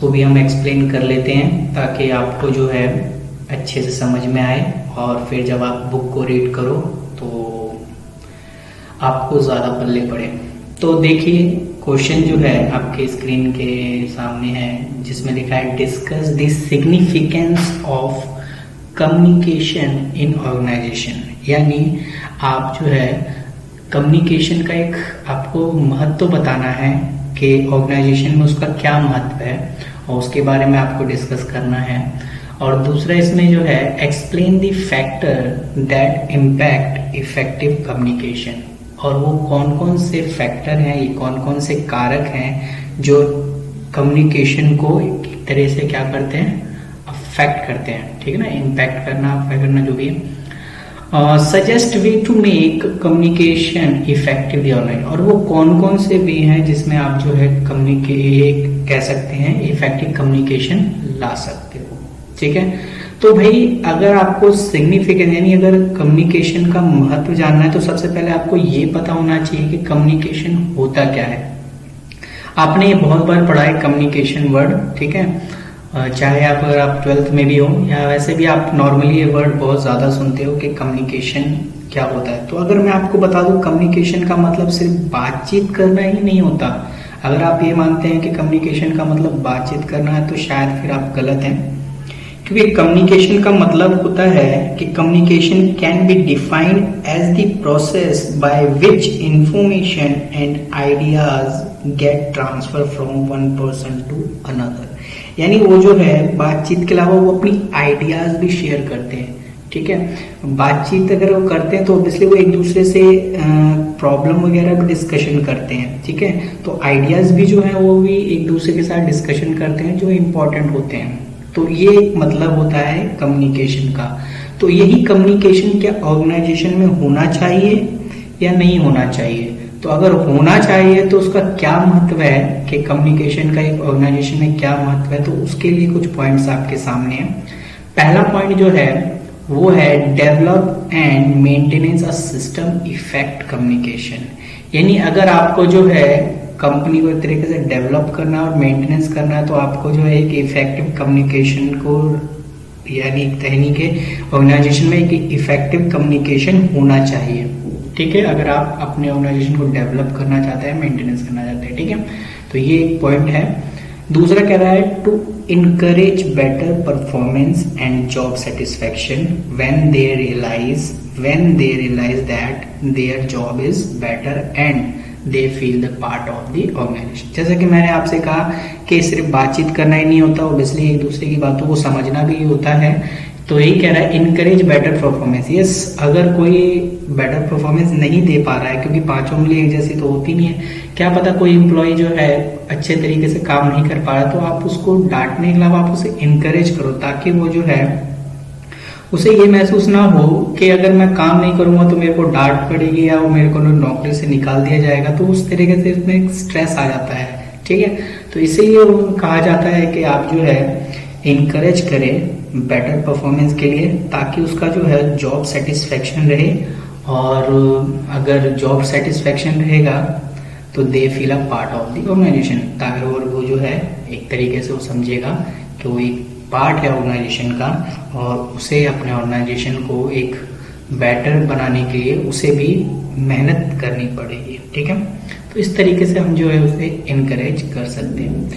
को भी हम एक्सप्लेन कर लेते हैं ताकि आपको जो है अच्छे से समझ में आए और फिर जब आप बुक को रीड करो तो आपको ज़्यादा पल्ले पड़े। तो देखिए क्वेश्चन जो है आपके स्क्रीन के सामने है जिसमें लिखा है discuss the significance of communication in organization. यानी आप जो है कम्युनिकेशन का एक आपको महत्व बताना है कि ऑर्गेनाइजेशन में उसका क्या महत्व है और उसके बारे में आपको डिस्कस करना है। और दूसरा इसमें जो है explain the factor that impact effective communication. और वो कौन कौन से फैक्टर हैं, ये कौन कौन से कारक हैं जो कम्युनिकेशन को एक तरह से क्या करते हैं, अफेक्ट करते हैं। ठीक है ना, इम्पैक्ट करना, अफेक्ट करना जो भी है। Suggest way to make communication effective online. और वो कौन कौन से वे हैं जिसमें आप जो है कह सकते हैं इफेक्टिव कम्युनिकेशन ला सकते हो। ठीक है, तो भाई अगर आपको सिग्निफिकेंस यानी अगर कम्युनिकेशन का महत्व जानना है तो सबसे पहले आपको ये पता होना चाहिए कि कम्युनिकेशन होता क्या है। आपने ये बहुत बार पढ़ा है कम्युनिकेशन वर्ड, ठीक है, चाहे आप अगर आप 12th में भी हो या वैसे भी आप नॉर्मली ये वर्ड बहुत ज्यादा सुनते हो कि कम्युनिकेशन क्या होता है। तो अगर मैं आपको बता दूं कम्युनिकेशन का मतलब सिर्फ बातचीत करना ही नहीं होता। अगर आप ये मानते हैं कि कम्युनिकेशन का मतलब बातचीत करना है तो शायद फिर आप गलत हैं, क्योंकि कम्युनिकेशन का मतलब होता है कि communication can be defined as the process by which information and ideas get transfer from one person to another. यानी वो जो है बातचीत के अलावा वो अपनी आइडियाज भी शेयर करते हैं। ठीक है, बातचीत अगर वो करते हैं तो ऑब्वियसली वो एक दूसरे से प्रॉब्लम वगैरह भी डिस्कशन करते हैं। ठीक है, तो आइडियाज भी जो है वो भी एक दूसरे के साथ डिस्कशन करते हैं जो इम्पोर्टेंट होते हैं। तो ये मतलब होता है कम्युनिकेशन का। तो यही कम्युनिकेशन क्या ऑर्गेनाइजेशन में होना चाहिए या नहीं होना चाहिए। तो अगर होना चाहिए तो उसका क्या महत्व है कि कम्युनिकेशन का एक ऑर्गेनाइजेशन में क्या महत्व है, तो उसके लिए कुछ पॉइंट्स आपके सामने हैं। पहला पॉइंट जो है वो है develop and maintenance a system effect communication. यानी अगर आपको जो है कंपनी को एक तरीके से डेवलप करना और मेंटेनेंस करना है तो आपको जो है एक इफेक्टिव कम्युनिकेशन को यानी कहनी के ऑर्गेनाइजेशन में एक इफेक्टिव कम्युनिकेशन होना चाहिए। ठीक है, अगर आप अपने ऑर्गेनाइजेशन को डेवलप करना चाहते हैं, मेंटेनेंस करना चाहते हैं। ठीक है, तो ये एक पॉइंट है। दूसरा कह रहा है to encourage better performance and job satisfaction when they realize that their job is better and they feel the part of the organization. जैसा कि मैंने आपसे कहा कि सिर्फ बातचीत करना ही नहीं होता, ऑब्वियसली एक दूसरे की बातों को समझना भी होता है। तो यही कह रहा है इनकरेज बेटर परफॉर्मेंस। यस, अगर कोई बेटर परफॉर्मेंस नहीं दे पा रहा है, क्योंकि पांचों उंगली एक जैसी तो होती नहीं है, क्या पता कोई एम्प्लॉय जो है अच्छे तरीके से काम नहीं कर पा रहा, तो आप उसको डांटने के अलावा आप उसे इनकरेज करो ताकि वो जो है उसे ये महसूस ना हो कि अगर मैं काम नहीं करूंगा तो मेरे को डांट पड़ेगी या वो मेरे को नौकरी से निकाल दिया जाएगा। तो उस तरीके से इसमें स्ट्रेस आ जाता है। ठीक है, तो इसीलिए कहा जाता है कि आप जो है इनकरेज करें बेटर परफॉर्मेंस के लिए ताकि उसका जो है जॉब सेटिस्फेक्शन रहे। और अगर जॉब सेटिस्फेक्शन रहेगा तो they feel a part of the organization, ताकि और वो जो है एक तरीके से वो समझेगा कि वो एक पार्ट है ऑर्गेनाइजेशन का और उसे अपने ऑर्गेनाइजेशन को एक बेटर बनाने के लिए उसे भी मेहनत करनी पड़ेगी। ठीक है, तो इस तरीके से हम जो है उसे इनकरेज कर सकते हैं।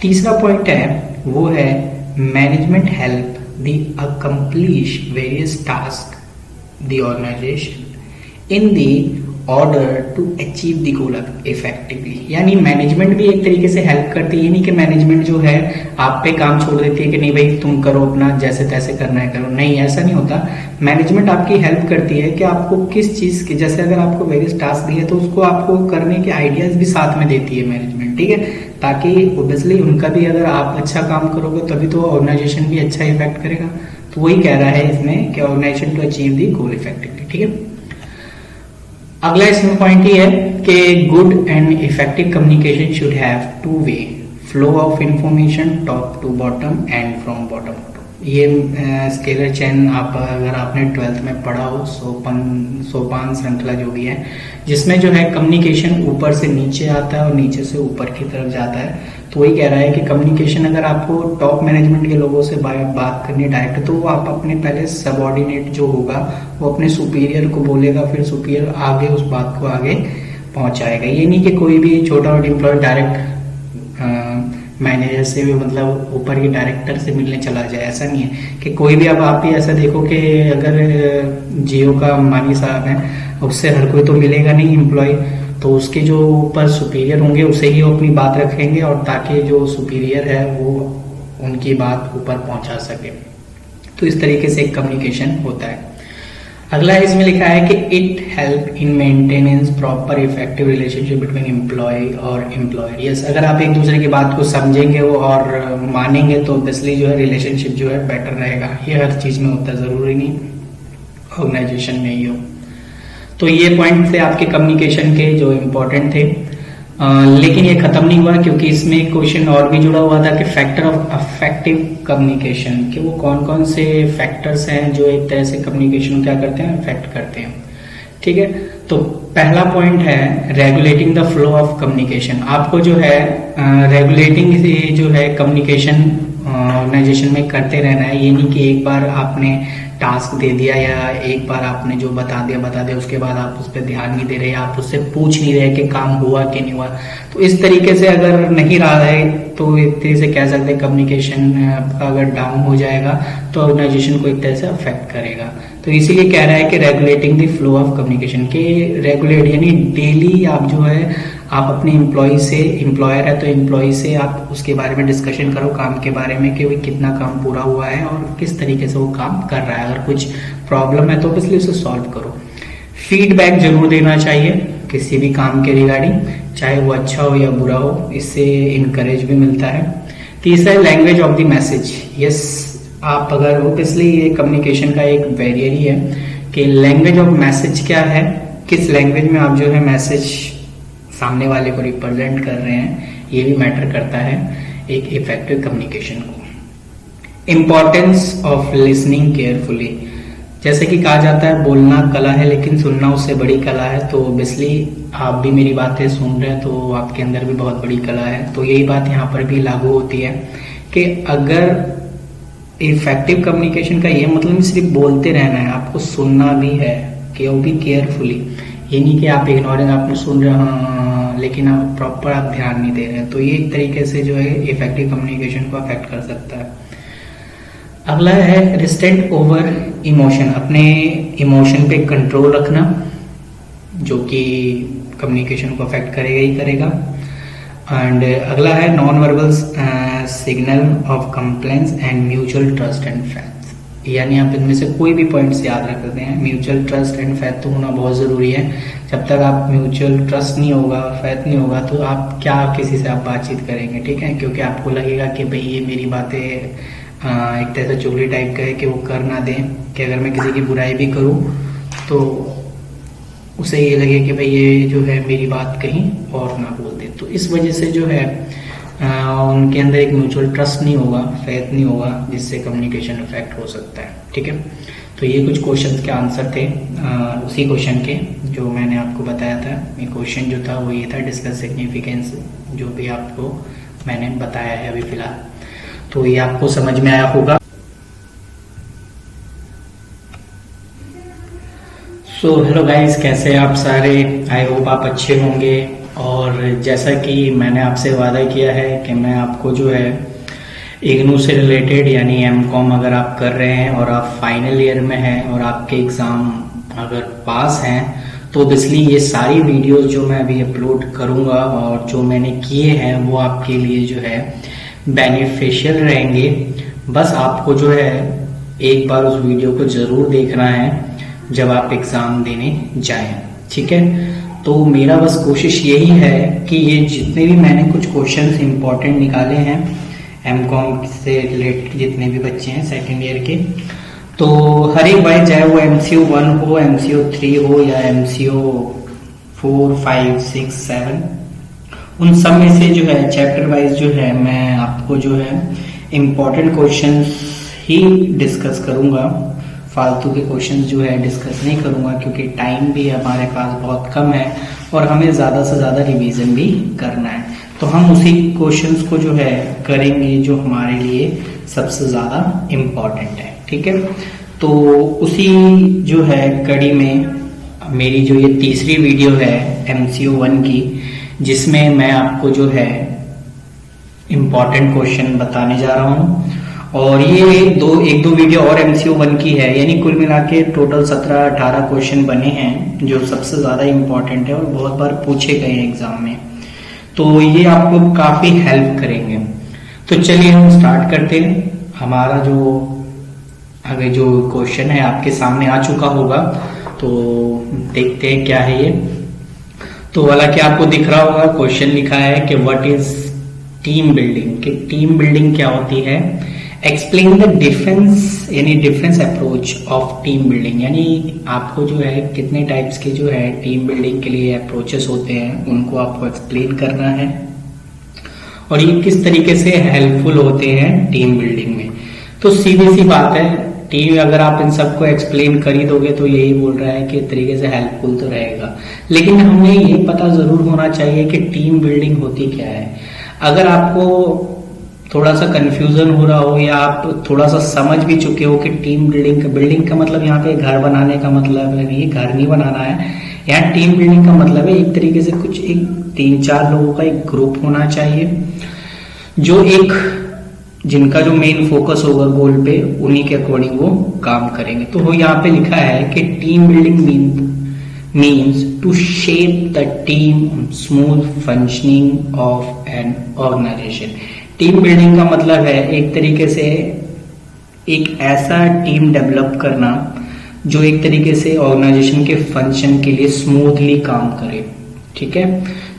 तीसरा पॉइंट है वो है management help the accomplish various task the organization in the order to achieve the goal effectively. यानी मैनेजमेंट भी एक तरीके से हेल्प करती है। नहीं कि मैनेजमेंट जो है आप पे काम छोड़ देती है कि नहीं भाई तुम करो अपना जैसे तैसे करना है करो, नहीं ऐसा नहीं होता। मैनेजमेंट आपकी हेल्प करती है कि आपको किस चीज की, जैसे अगर आपको वेरियस टास्क दिए तो उसको आपको करने के आइडियाज भी साथ में देती है मैनेजमेंट। ठीक है, ताकि ऑब्वियसली उनका भी अगर आप अच्छा काम करोगे तभी तो ऑर्गेनाइजेशन भी अच्छा इफेक्ट करेगा। तो वही कह रहा है इसमें कि organization to achieve the goal effectively. ठीक है, अगला इसमें पॉइंट ये है कि good and effective communication should have two way flow of information top to bottom and from bottom to. ये स्केलर चेन आप अगर आपने 12th में पढ़ा हो, सोपान श्रृंखला जो भी है, जिसमें जो है कम्युनिकेशन ऊपर से नीचे आता है और नीचे से ऊपर की तरफ जाता है। तो वही कह रहा है कि कम्युनिकेशन अगर आपको टॉप मैनेजमेंट के लोगों से बात करनी है डायरेक्ट, तो आप अपने पहले सबऑर्डिनेट जो होगा वो अपने सुपीरियर को बोलेगा, फिर सुपीरियर आगे उस बात को आगे पहुंचाएगा। ये नहीं कि कोई भी छोटा मोटा एम्प्लॉय डायरेक्ट मैनेजर से भी मतलब ऊपर के डायरेक्टर से मिलने चला जाए, ऐसा नहीं है कि कोई भी। अब आप ही ऐसा देखो कि अगर जियो का मानी साहब है, उससे हर कोई तो मिलेगा नहीं एम्प्लॉय, तो उसके जो ऊपर सुपीरियर होंगे उसे ही वो अपनी बात रखेंगे, और ताकि जो सुपीरियर है वो उनकी बात ऊपर पहुंचा सके। तो इस तरीके से एक कम्युनिकेशन होता है। अगला इसमें लिखा है कि it help in maintenance proper effective relationship between employ और एम्प्लॉयर। यस, अगर आप एक दूसरे की बात को समझेंगे और मानेंगे तो ऑब्वियसली जो है रिलेशनशिप जो है बेटर रहेगा। ये हर चीज में होता है, जरूरी नहीं ऑर्गेनाइजेशन में ही हो। तो ये पॉइंट थे आपके कम्युनिकेशन के जो इम्पोर्टेंट थे, लेकिन ये खत्म नहीं हुआ, क्योंकि इसमें एक क्वेश्चन और भी जुड़ा हुआ था कि फैक्टर ऑफ अफेक्टिव कम्युनिकेशन, कि वो कौन कौन से फैक्टर्स हैं जो एक तरह से कम्युनिकेशन क्या करते हैं, अफेक्ट करते हैं। ठीक है, तो पहला पॉइंट है regulating the flow of communication. आपको जो है रेगुलेटिंग जो है कम्युनिकेशन ऑर्गेनाइजेशन में करते रहना है। ये नहीं कि एक बार आपने टास्क दे दिया या एक बार आपने जो बता दिया उसके बाद आप उस पर ध्यान नहीं दे रहे, आप उससे पूछ नहीं रहे कि काम हुआ कि नहीं हुआ। तो इस तरीके से अगर नहीं रहा है तो एक तरह से कह सकते हैं कम्युनिकेशन आपका अगर डाउन हो जाएगा तो ऑर्गेनाइजेशन को एक तरह से अफेक्ट करेगा। तो इसीलिए कह रहा है कि regulating the flow of communication, के रेगुलेट यानी डेली आप जो है आप अपने एम्प्लॉय से, एम्प्लॉयर है तो एम्प्लॉय से आप उसके बारे में डिस्कशन करो, काम के बारे में कि कितना काम पूरा हुआ है और किस तरीके से वो काम कर रहा है। अगर कुछ प्रॉब्लम है तो ऑब्वियसली उसे सॉल्व करो। फीडबैक जरूर देना चाहिए किसी भी काम के रिगार्डिंग, चाहे वो अच्छा हो या बुरा हो, इससे इनकरेज भी मिलता है। तीसरा है language of the message. Yes, आप अगर ऑब्वियसली ये कम्युनिकेशन का एक बैरियर ही है कि लैंग्वेज ऑफ मैसेज क्या है, किस लैंग्वेज में आप जो है मैसेज सामने वाले को रिप्रेजेंट कर रहे हैं, ये भी मैटर करता है एक इफेक्टिव कम्युनिकेशन को। इम्पोर्टेंस ऑफ लिसनिंग केयरफुली, जैसे कि कहा जाता है बोलना कला है लेकिन सुनना उससे बड़ी कला है। तो ऑब्वियसली आप भी मेरी बातें सुन रहे हैं तो आपके अंदर भी बहुत बड़ी कला है। तो यही बात यहाँ पर भी लागू होती है कि अगर इफेक्टिव कम्युनिकेशन का ये मतलब सिर्फ बोलते रहना है, आपको सुनना भी है, कि वो भी केयरफुली। ये नहीं कि आप इग्नोरिंग, आपने सुन रहे हैं लेकिन आप प्रॉपर आप ध्यान नहीं दे रहे हैं। तो ये एक तरीके से जो है इफेक्टिव कम्युनिकेशन को अफेक्ट कर सकता है। अगला है रिस्ट्रेंट ओवर इमोशन, अपने इमोशन पे कंट्रोल रखना, जो कि कम्युनिकेशन को अफेक्ट करेगा ही करेगा। एंड अगला है non verbal signal of compliance and mutual trust and faith, यानी आप इनमें से कोई भी पॉइंट्स याद रख सकते हैं। म्यूचुअल ट्रस्ट एंड फेथ तो होना बहुत जरूरी है। जब तक आप म्यूचुअल ट्रस्ट नहीं होगा, फेथ नहीं होगा, तो आप क्या किसी से आप बातचीत करेंगे, ठीक है, क्योंकि आपको लगेगा कि भाई ये मेरी बातें एक तरह से चुगली टाइप का है कि वो कर ना दें, कि अगर मैं किसी की बुराई भी करूं तो उसे ये लगे कि भाई ये जो है मेरी बात कहीं और ना बोल दे। तो इस वजह से जो है उनके अंदर एक म्यूचुअल ट्रस्ट नहीं होगा, फेथ नहीं होगा, जिससे कम्युनिकेशन इफेक्ट हो सकता है। ठीक है, तो ये कुछ क्वेश्चंस के आंसर थे उसी क्वेश्चन के जो मैंने आपको बताया था। ये क्वेश्चन जो था वो ये था डिस्कस सिग्निफिकेंस, जो भी आपको मैंने बताया है अभी फिलहाल। तो ये आपको समझ में आया होगा। सो हेलो गाइस, कैसे हैं आप सारे? आई होप आप अच्छे होंगे। और जैसा कि मैंने आपसे वादा किया है कि मैं आपको जो है इग्नू से रिलेटेड, यानी एमकॉम अगर आप कर रहे हैं और आप फाइनल ईयर में हैं और आपके एग्ज़ाम अगर पास हैं, तो ऑब्वियसली ये सारी वीडियोस जो मैं अभी अपलोड करूंगा और जो मैंने किए हैं वो आपके लिए जो है बेनिफिशियल रहेंगे। बस आपको जो है एक बार उस वीडियो को ज़रूर देखना है जब आप एग्ज़ाम देने जाएं, ठीक है। तो मेरा बस कोशिश यही है कि ये जितने भी मैंने कुछ क्वेश्चंस इंपॉर्टेंट निकाले हैं एमकॉम से रिलेटेड, जितने भी बच्चे हैं सेकेंड ईयर के, तो हर एक बार चाहे वो MCO 1 हो, MCO 3 हो या MCO 4, 5, 6, 7, उन सब में से जो है चैप्टर वाइज जो है मैं आपको जो है इम्पोर्टेंट क्वेश्चंस ही डिस्कस करूंगा। फालतू के क्वेश्चंस जो है डिस्कस नहीं करूंगा, क्योंकि टाइम भी हमारे पास बहुत कम है और हमें ज़्यादा से ज़्यादा रिवीजन भी करना है। तो हम उसी क्वेश्चंस को जो है करेंगे जो हमारे लिए सबसे ज्यादा इम्पोर्टेंट है। ठीक है, तो उसी जो है कड़ी में मेरी जो ये तीसरी वीडियो है MCO 1 की, जिसमें मैं आपको जो है इम्पोर्टेंट क्वेश्चन बताने जा रहा हूँ। और ये एक दो वीडियो और MCO 1 की है, यानी कुल मिला के टोटल 17-18 क्वेश्चन बने हैं जो सबसे ज्यादा इम्पोर्टेंट है और बहुत बार पूछे गए हैं एग्जाम में, तो ये आपको काफी हेल्प करेंगे। तो चलिए हम स्टार्ट करते हैं। हमारा जो आगे जो क्वेश्चन है आपके सामने आ चुका होगा, तो देखते हैं क्या है ये। तो हालांकि आपको दिख रहा होगा, क्वेश्चन लिखा है कि व्हाट इज टीम बिल्डिंग, कि टीम बिल्डिंग क्या होती है। एक्सप्लेन द डिफरेंस, यानी difference approach of team building, यानी आपको जो है कितने टाइप्स के जो है टीम बिल्डिंग के लिए अप्रोचेस होते हैं उनको आपको एक्सप्लेन करना है, और ये किस तरीके से हेल्पफुल होते हैं टीम बिल्डिंग में। तो सीधी सी बात है, टीम अगर आप इन सबको एक्सप्लेन कर ही दोगे तो यही बोल रहा है कि एक तरीके से हेल्पफुल तो रहेगा, लेकिन हमें ये पता जरूर होना चाहिए कि टीम बिल्डिंग होती क्या है। अगर आपको थोड़ा सा कंफ्यूजन हो रहा हो या आप थोड़ा सा समझ भी चुके हो कि टीम बिल्डिंग का मतलब यहाँ पे घर बनाने का मतलब है, ये घर नहीं बनाना है। यहाँ टीम बिल्डिंग का मतलब है एक तरीके से कुछ एक 3-4 लोगों का एक ग्रुप होना चाहिए, जो एक जिनका जो मेन फोकस होगा गोल पे, उन्हीं के अकॉर्डिंग वो काम करेंगे। तो वो यहाँ पे लिखा है कि team building means to shape the team smooth functioning of an organization. Team building का मतलब है एक तरीके से एक ऐसा टीम डेवलप करना जो एक तरीके से ऑर्गेनाइजेशन के फंक्शन के लिए स्मूथली काम करे। ठीक है,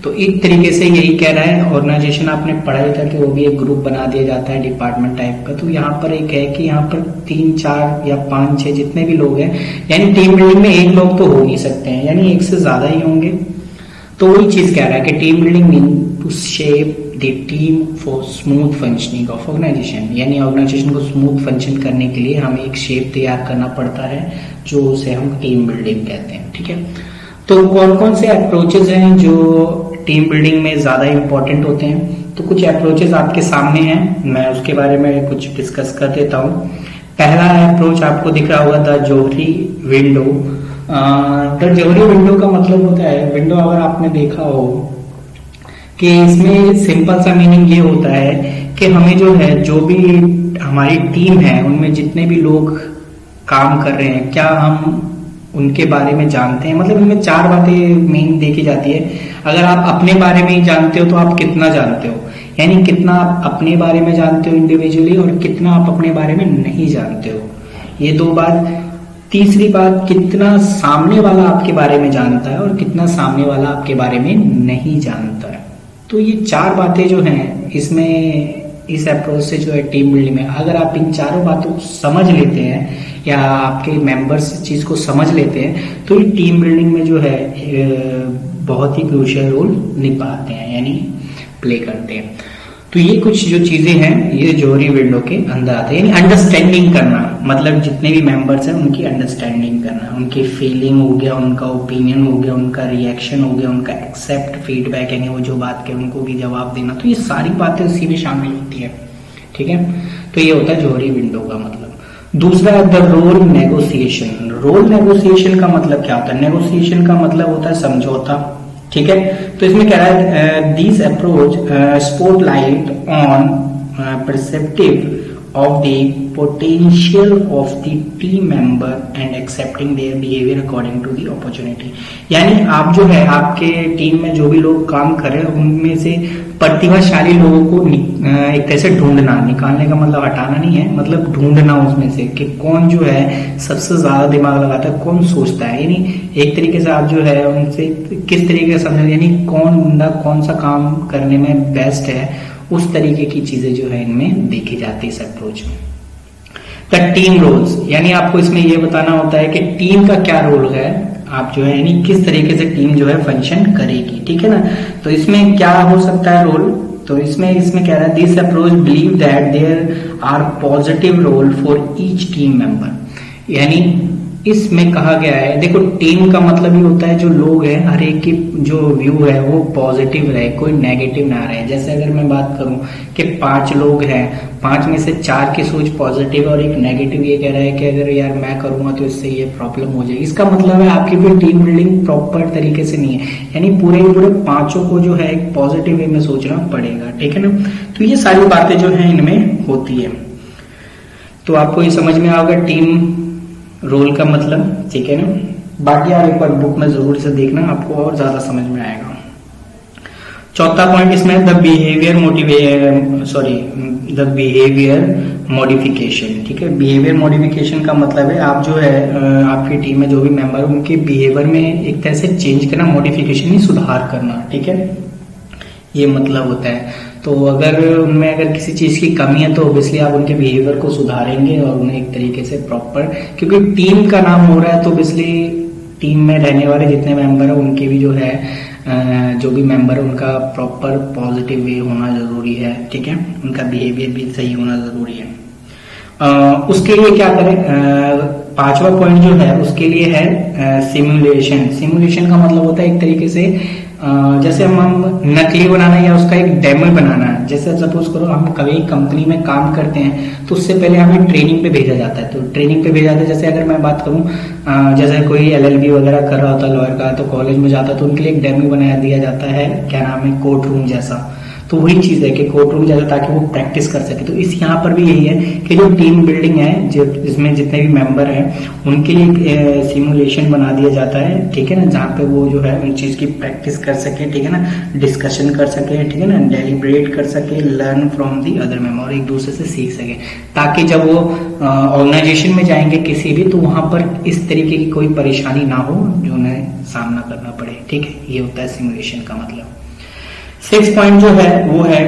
तो एक तरीके से यही कह रहा है। ऑर्गेनाइजेशन आपने पढ़ा ही था कि वो भी एक ग्रुप बना दिया जाता है डिपार्टमेंट टाइप का। तो यहाँ पर एक है कि यहाँ पर 3-4 या 5-6 जितने भी लोग हैं, यानी टीम बिल्डिंग में एक लोग तो हो नहीं सकते हैं, यानी एक से ज्यादा ही होंगे। तो वही चीज कह रहा है कि team building mean to shape the team for smooth functioning of organization, यानी ऑर्गेनाइजेशन को स्मूथ फंक्शन करने के लिए हमें एक शेप तैयार करना पड़ता है, जो उसे हम टीम बिल्डिंग कहते हैं। ठीक है, तो कौन कौन से अप्रोचेज हैं जो टीम बिल्डिंग में ज्यादा इंपॉर्टेंट होते हैं। तो कुछ अप्रोचेज आपके सामने हैं, मैं उसके बारे में कुछ डिस्कस कर देता हूँ। पहला अप्रोच आपको दिख रहा होगा the Johari window. The Johari window का मतलब होता है, विंडो अगर आपने देखा हो कि इसमें सिंपल सा मीनिंग ये होता है कि हमें जो है जो भी हमारी टीम है उनमें जितने भी लोग काम कर रहे हैं, क्या हम उनके बारे में जानते हैं। मतलब इनमें 4 बातें मेन देखी जाती है। अगर आप अपने बारे में ही जानते हो तो आप कितना जानते हो, यानी कितना आप अपने बारे में जानते हो इंडिविजुअली, और कितना आप अपने बारे में नहीं जानते हो, ये 2 बात। तीसरी बात, कितना सामने वाला आपके बारे में जानता है और कितना सामने वाला आपके बारे में नहीं जानता है। तो ये 4 बातें जो हैं इसमें, इस अप्रोच से जो है टीम बिल्डिंग में, अगर आप इन 4 बातों को समझ लेते हैं या आपके मेंबर्स इस चीज को समझ लेते हैं, तो ये टीम बिल्डिंग में जो है बहुत ही क्रूशियल रोल निभाते हैं, यानी प्ले करते हैं। तो ये कुछ जो चीजें हैं ये जोहरी विंडो के अंदर आते हैं, यानी अंडरस्टैंडिंग करना, मतलब जितने भी मेंबर्स हैं उनकी अंडरस्टैंडिंग करना, उनकी फीलिंग हो गया, उनका ओपिनियन हो गया, उनका रिएक्शन हो गया, उनका एक्सेप्ट फीडबैक, यानी वो जो बात के उनको भी जवाब देना। तो ये सारी बातें उसी में शामिल होती है। ठीक है, तो ये होता है जोहरी विंडो का मतलब। दूसरा, the role negotiation. Role negotiation का मतलब क्या होता है? नेगोशिएशन का मतलब होता है समझौता। ठीक है, तो इसमें कह रहा है this approach spotlight on perceptive of the potential of the team member and accepting their behavior according to the opportunity। यानी आप जो है आपके टीम में जो भी लोग काम कर रहे हैं उनमें से प्रतिभाशाली लोगों को एक तरह से ढूंढना, निकालने का मतलब हटाना नहीं है, मतलब ढूंढना उसमें से कि कौन जो है सबसे ज्यादा दिमाग लगाता है, कौन सोचता है। यानी एक तरीके से आप जो है उनसे किस तरीके से समझ, यानी कौन बंदा कौन सा काम करने में बेस्ट है, उस तरीके की चीजें जो है इनमें देखी जाती है इस अप्रोच में। द टीम रोल्स, यानी आपको इसमें यह बताना होता है कि टीम का क्या रोल है, आप जो है यानी किस तरीके से टीम जो है फंक्शन करेगी। ठीक है ना, तो इसमें क्या हो सकता है रोल, तो इसमें कह रहा है this approach believe that there are positive role for each team member. यानी इसमें कहा गया है, देखो टीम का मतलब ये होता है जो लोग हैं हर एक की जो व्यू है वो पॉजिटिव रहे, कोई नेगेटिव ना रहे। जैसे अगर मैं बात करूं कि 5 लोग हैं, 5 में से 4 की सोच पॉजिटिव और एक नेगेटिव ये कह रहा है कि अगर यार मैं करूंगा तो इससे ये प्रॉब्लम हो जाएगी, इसका मतलब है आपकी फिर टीम बिल्डिंग प्रॉपर तरीके से नहीं है। यानी पूरे पूरे 5 को जो है एक पॉजिटिव वे में सोचना पड़ेगा, ठीक है ना। तो ये सारी बातें जो है इनमें होती है। तो आपको ये समझ में आएगा टीम रोल का मतलब, ठीक है ना। बाकी आप एक बार बुक में जरूर से देखना, आपको और ज्यादा समझ में आएगा। चौथा पॉइंट इसमें द बिहेवियर मॉडिफिकेशन, ठीक है। बिहेवियर मॉडिफिकेशन का मतलब है आप जो है आपकी टीम में जो भी मेंबर उनके बिहेवियर में एक तरह से चेंज करना, मॉडिफिकेशन ही सुधार करना, ठीक है, ये मतलब होता है। तो अगर उनमें अगर किसी चीज की कमी है तो ऑब्वियसली आप उनके बिहेवियर को सुधारेंगे और उन्हें एक तरीके से प्रॉपर, क्योंकि टीम का नाम हो रहा है तो ऑब्वियसली टीम में रहने वाले जितने मेंबर है उनके भी जो है जो भी मेंबर है उनका प्रॉपर पॉजिटिव वे होना जरूरी है, ठीक है, उनका बिहेवियर भी सही होना जरूरी है। उसके लिए क्या करें, 5वां पॉइंट जो है उसके लिए है सिमुलेशन। सिमुलेशन का मतलब होता है एक तरीके से जैसे हम नकली बनाना या उसका एक डेमो बनाना है। जैसे सपोज करो हम कभी कंपनी में काम करते हैं तो उससे पहले हमें ट्रेनिंग पे भेजा जाता है, तो ट्रेनिंग पे भेजा जाता है। जैसे अगर मैं बात करूं जैसे कोई LLB वगैरह कर रहा होता है लॉयर का, तो कॉलेज में जाता है तो उनके लिए एक डेमो बनाया दिया जाता है, क्या नाम है, कोर्ट रूम जैसा। तो वही चीज है कि कोर्ट रूम जैसा, ताकि वो प्रैक्टिस कर सके। तो इस यहाँ पर भी यही है कि जो टीम बिल्डिंग है जिसमें जितने भी मेंबर हैं उनके लिए सिमुलेशन बना दिया जाता है, ठीक है ना, जहाँ पे वो जो है उन चीज की प्रैक्टिस कर सके, ठीक है ना, डिस्कशन कर सके, ठीक है ना, डेलिब्रेट कर सके, learn from the other member, और एक दूसरे से सीख सके, ताकि जब वो ऑर्गेनाइजेशन में जाएंगे किसी भी, तो वहां पर इस तरीके की कोई परेशानी ना हो जो उन्हें सामना करना पड़े, ठीक है। ये होता है सिमुलेशन का मतलब। 6 पॉइंट जो है वो है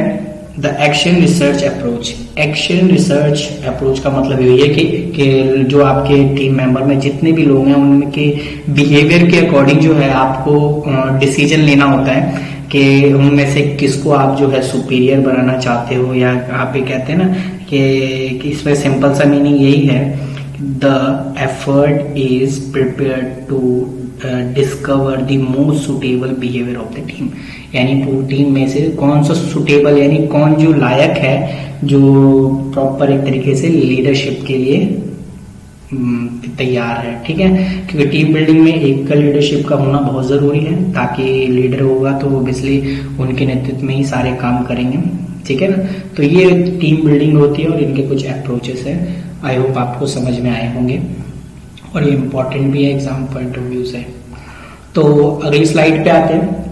the action research approach. Action research approach का मतलब यही है कि जो आपके टीम मेंबर में जितने भी लोग हैं उनके बिहेवियर के अकॉर्डिंग जो है आपको डिसीजन लेना होता है कि उनमें से किसको आप जो है सुपीरियर बनाना चाहते हो, या आप ये कहते हैं ना कि इसमें सिंपल सा मीनिंग यही है, the effort is prepared to discover the most suitable behaviour of the team. यानी पूरी टीम में से कौन सा सुटेबल, यानी कौन जो लायक है, जो प्रॉपर एक तरीके से लीडरशिप के लिए तैयार है, ठीक है। क्योंकि टीम बिल्डिंग में एक का लीडरशिप का होना बहुत जरूरी है, ताकि लीडर होगा तो ऑब्वियसली उनके नेतृत्व में ही सारे काम करेंगे, ठीक है ना। तो ये टीम बिल्डिंग होती है और इनके कुछ अप्रोचेस है। आई होप आपको समझ में आए होंगे और ये इंपॉर्टेंट भी है एग्जाम पॉइंट ऑफ व्यू से। तो अगली स्लाइड पे आते हैं।